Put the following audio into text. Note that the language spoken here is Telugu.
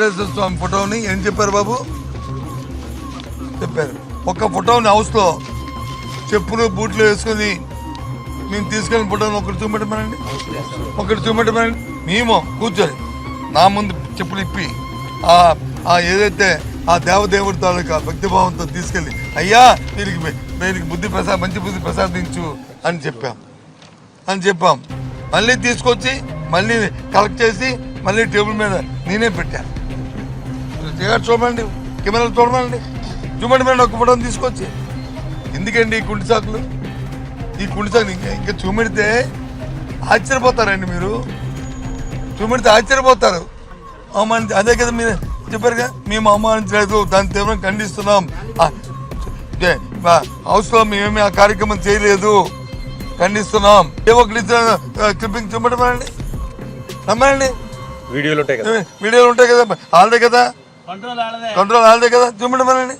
వెంకటేశ్వర స్వామి ఫోటోని ఏం చెప్పారు బాబు చెప్పారు. ఒక ఫోటోని హౌస్లో చెప్పులు బూట్లు వేసుకొని మేము తీసుకెళ్ళిన ఫోటోని ఒకటి చూపెట్టమనండి, ఒకటి చూపెట్టమనండి. మేము కూర్చొని నా ముందు చెప్పులు ఇప్పి ఏదైతే ఆ దేవదేవుడి తాలూకా భక్తిభావంతో తీసుకెళ్ళి అయ్యా వీరికి బుద్ధి మంచి బుద్ధి ప్రసాదించు అని చెప్పాం. మళ్ళీ తీసుకొచ్చి మళ్ళీ కలెక్ట్ చేసి మళ్ళీ టేబుల్ మీద నేనే పెట్టాను. చూడండి, కెమెరాలు చూడమండి, చూపెట్టమండి ఒక ఫోటోని తీసుకొచ్చి. ఎందుకండి ఈ కుంటి సాకులు? ఈ కుంటి సాకులు ఇంకా చూపెడితే ఆశ్చర్యపోతారండి మీరు, చూపెడితే ఆశ్చర్యపోతారు. అదే కదా మీరు చెప్పారుగా, మేము అవమానించలేదు, దాన్ని తీవ్రంగా ఖండిస్తున్నాం. హౌస్లో మేమేమి ఆ కార్యక్రమం చేయలేదు, ఖండిస్తున్నాం. ఏవో క్లిప్పింగ్ చూపెట్టమనండి, రమ్మనండి. వీడియోలు ఉంటాయి కదా, వాళ్ళదే కదా, కంట్రోల్ వాళ్ళదే కదా, చూపెట్టమనండి.